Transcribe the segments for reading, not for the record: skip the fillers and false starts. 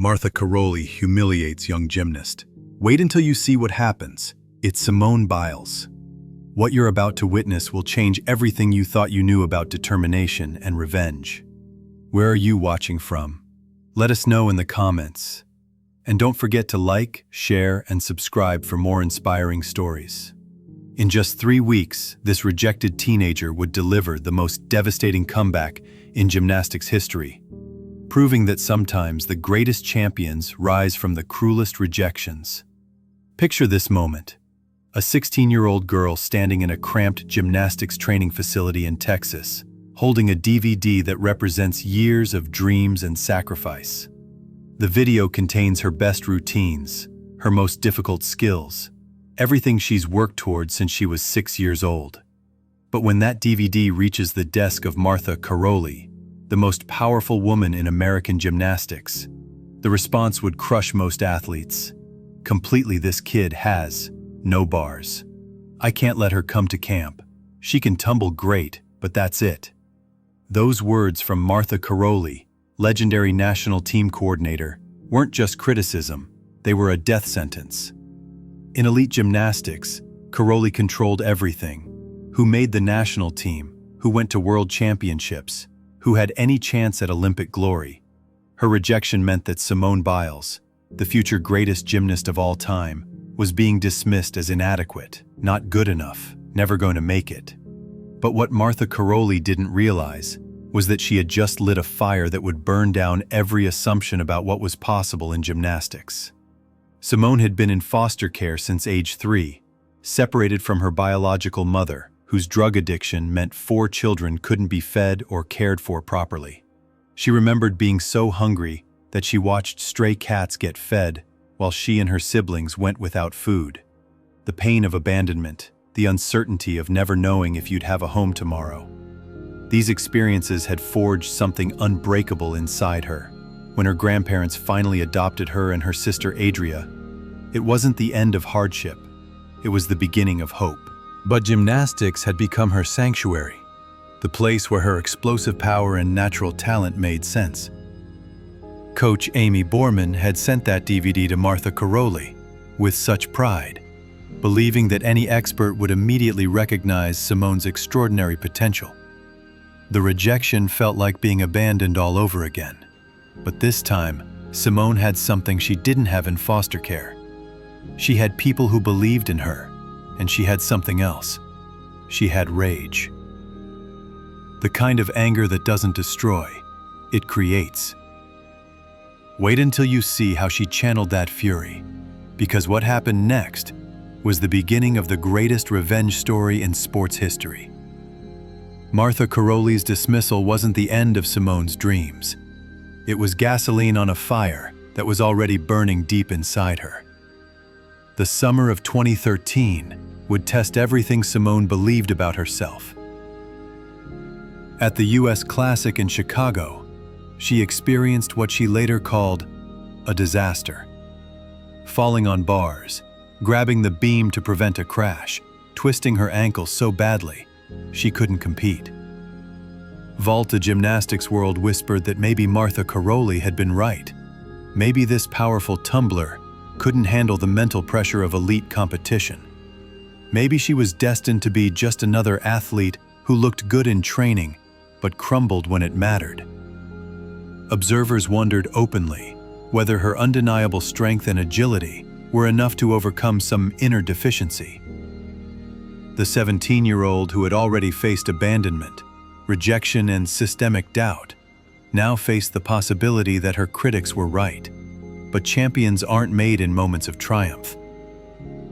Martha Karolyi humiliates young gymnast. Wait until you see what happens. It's Simone Biles. What you're about to witness will change everything you thought you knew about determination and revenge. Where are you watching from? Let us know in the comments. And don't forget to like, share, and subscribe for more inspiring stories. In just 3 weeks, this rejected teenager would deliver the most devastating comeback in gymnastics history, proving that sometimes the greatest champions rise from the cruelest rejections. Picture this moment. A 16-year-old girl standing in a cramped gymnastics training facility in Texas, holding a DVD that represents years of dreams and sacrifice. The video contains her best routines, her most difficult skills, everything she's worked towards since she was 6 years old. But when that DVD reaches the desk of Martha Karolyi, the most powerful woman in American gymnastics, the response would crush most athletes. Completely, this kid has no bars. I can't let her come to camp. She can tumble great, but that's it. Those words from Martha Karolyi, legendary national team coordinator, weren't just criticism, they were a death sentence. In elite gymnastics, Karolyi controlled everything. Who made the national team, who went to world championships, who had any chance at Olympic glory. Her rejection meant that Simone Biles, the future greatest gymnast of all time, was being dismissed as inadequate, not good enough, never going to make it. But what Martha Karolyi didn't realize was that she had just lit a fire that would burn down every assumption about what was possible in gymnastics. Simone had been in foster care since age 3, separated from her biological mother, whose drug addiction meant 4 children couldn't be fed or cared for properly. She remembered being so hungry that she watched stray cats get fed while she and her siblings went without food. The pain of abandonment, the uncertainty of never knowing if you'd have a home tomorrow. These experiences had forged something unbreakable inside her. When her grandparents finally adopted her and her sister Adria, it wasn't the end of hardship, it was the beginning of hope. But gymnastics had become her sanctuary, the place where her explosive power and natural talent made sense. Coach Amy Borman had sent that DVD to Martha Karolyi with such pride, believing that any expert would immediately recognize Simone's extraordinary potential. The rejection felt like being abandoned all over again. But this time, Simone had something she didn't have in foster care. She had people who believed in her, and she had something else. She had rage. The kind of anger that doesn't destroy, it creates. Wait until you see how she channeled that fury, because what happened next was the beginning of the greatest revenge story in sports history. Martha Karolyi's dismissal wasn't the end of Simone's dreams. It was gasoline on a fire that was already burning deep inside her. The summer of 2013 would test everything Simone believed about herself. At the US Classic in Chicago, she experienced what she later called a disaster. Falling on bars, grabbing the beam to prevent a crash, twisting her ankle so badly she couldn't compete. Volta Gymnastics World whispered that maybe Martha Karolyi had been right. Maybe this powerful tumbler couldn't handle the mental pressure of elite competition. Maybe she was destined to be just another athlete who looked good in training, but crumbled when it mattered. Observers wondered openly whether her undeniable strength and agility were enough to overcome some inner deficiency. The 17-year-old who had already faced abandonment, rejection, and systemic doubt, now faced the possibility that her critics were right. But champions aren't made in moments of triumph.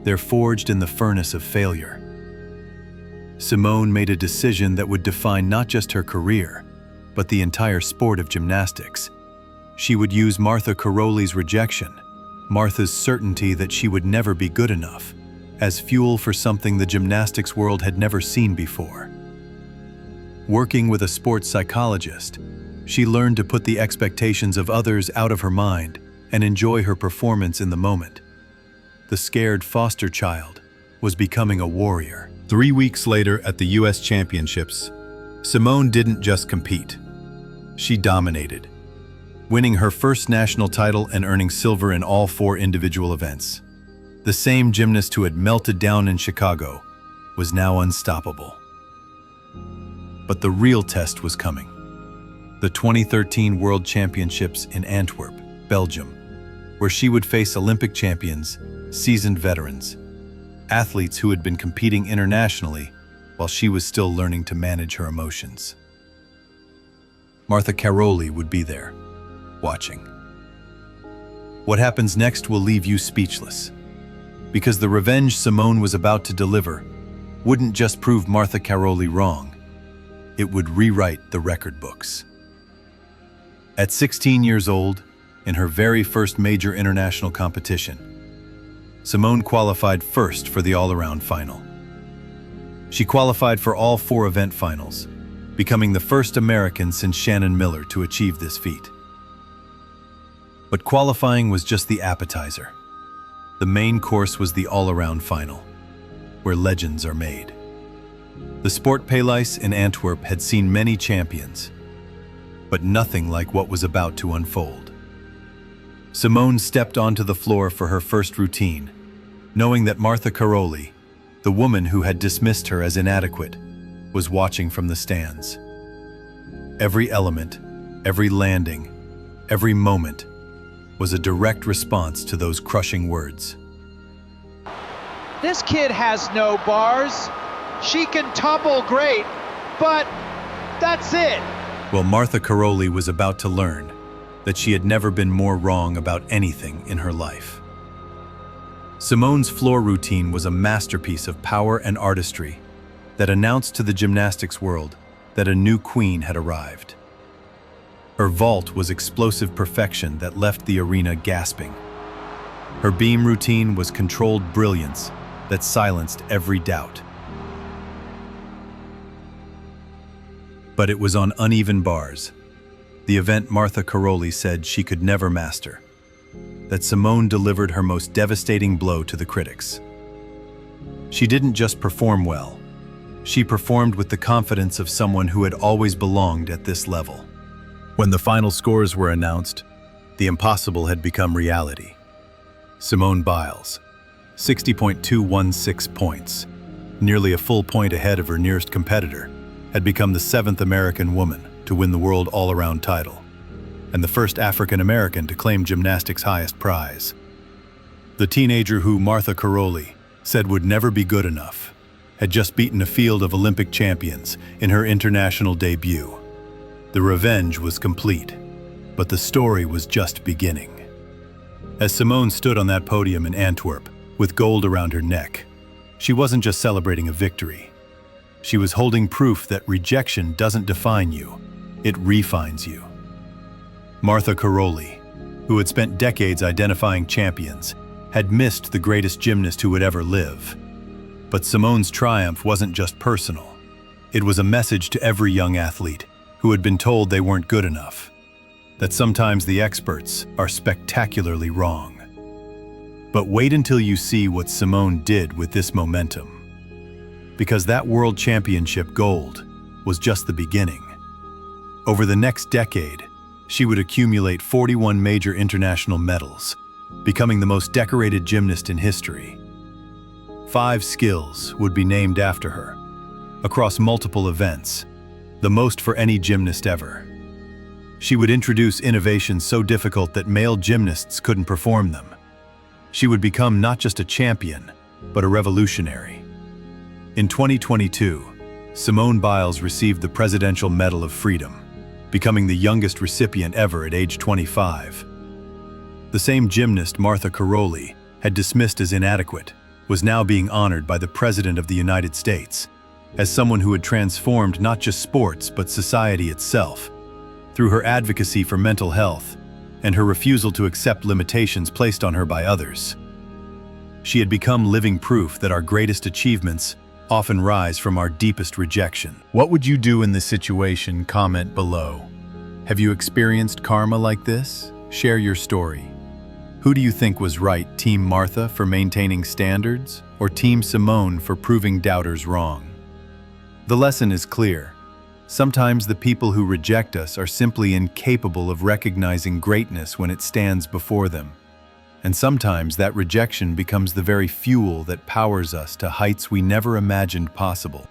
They're forged in the furnace of failure. Simone made a decision that would define not just her career, but the entire sport of gymnastics. She would use Martha Karolyi's rejection, Martha's certainty that she would never be good enough, as fuel for something the gymnastics world had never seen before. Working with a sports psychologist, she learned to put the expectations of others out of her mind and enjoy her performance in the moment. The scared foster child was becoming a warrior. 3 weeks later at the US Championships, Simone didn't just compete. She dominated. winning her first national title and earning silver in all 4 individual events. The same gymnast who had melted down in Chicago was now unstoppable. But the real test was coming. The 2013 World Championships in Antwerp, Belgium, where she would face Olympic champions, seasoned veterans, athletes who had been competing internationally while she was still learning to manage her emotions. Martha Karolyi would be there, watching. What happens next will leave you speechless, because the revenge Simone was about to deliver wouldn't just prove Martha Karolyi wrong, it would rewrite the record books. At 16 years old, in her very first major international competition, Simone qualified first for the all-around final. She qualified for all 4 event finals, becoming the first American since Shannon Miller to achieve this feat. But qualifying was just the appetizer. The main course was the all-around final, where legends are made. The Sportpaleis in Antwerp had seen many champions, but nothing like what was about to unfold. Simone stepped onto the floor for her first routine, knowing that Martha Karolyi, the woman who had dismissed her as inadequate, was watching from the stands. Every element, every landing, every moment was a direct response to those crushing words. This kid has no bars. She can tumble great, but that's it. Well, Martha Karolyi was about to learn that she had never been more wrong about anything in her life. Simone's floor routine was a masterpiece of power and artistry that announced to the gymnastics world that a new queen had arrived. Her vault was explosive perfection that left the arena gasping. Her beam routine was controlled brilliance that silenced every doubt. But it was on uneven bars, the event Martha Karolyi said she could never master, that Simone delivered her most devastating blow to the critics. She didn't just perform well, she performed with the confidence of someone who had always belonged at this level. When the final scores were announced, the impossible had become reality. Simone Biles, 60.216 points, nearly a full point ahead of her nearest competitor, had become the 7th American woman to win the world all-around title, and the first African American to claim gymnastics' highest prize. The teenager who Martha Karolyi said would never be good enough had just beaten a field of Olympic champions in her international debut. The revenge was complete, but the story was just beginning. As Simone stood on that podium in Antwerp, with gold around her neck, she wasn't just celebrating a victory. She was holding proof that rejection doesn't define you, it refines you. Martha Karolyi, who had spent decades identifying champions, had missed the greatest gymnast who would ever live. But Simone's triumph wasn't just personal. It was a message to every young athlete who had been told they weren't good enough, that sometimes the experts are spectacularly wrong. But wait until you see what Simone did with this momentum. Because that World Championship gold was just the beginning. Over the next decade, she would accumulate 41 major international medals, becoming the most decorated gymnast in history. 5 skills would be named after her, across multiple events, the most for any gymnast ever. She would introduce innovations so difficult that male gymnasts couldn't perform them. She would become not just a champion, but a revolutionary. In 2022, Simone Biles received the Presidential Medal of Freedom, becoming the youngest recipient ever at age 25. The same gymnast Martha Karolyi had dismissed as inadequate was now being honored by the President of the United States as someone who had transformed not just sports but society itself through her advocacy for mental health and her refusal to accept limitations placed on her by others. She had become living proof that our greatest achievements often rise from our deepest rejection. What would you do in this situation? Comment below. Have you experienced karma like this? Share your story. Who do you think was right, Team Martha for maintaining standards, or Team Simone for proving doubters wrong? The lesson is clear. Sometimes the people who reject us are simply incapable of recognizing greatness when it stands before them. And sometimes that rejection becomes the very fuel that powers us to heights we never imagined possible.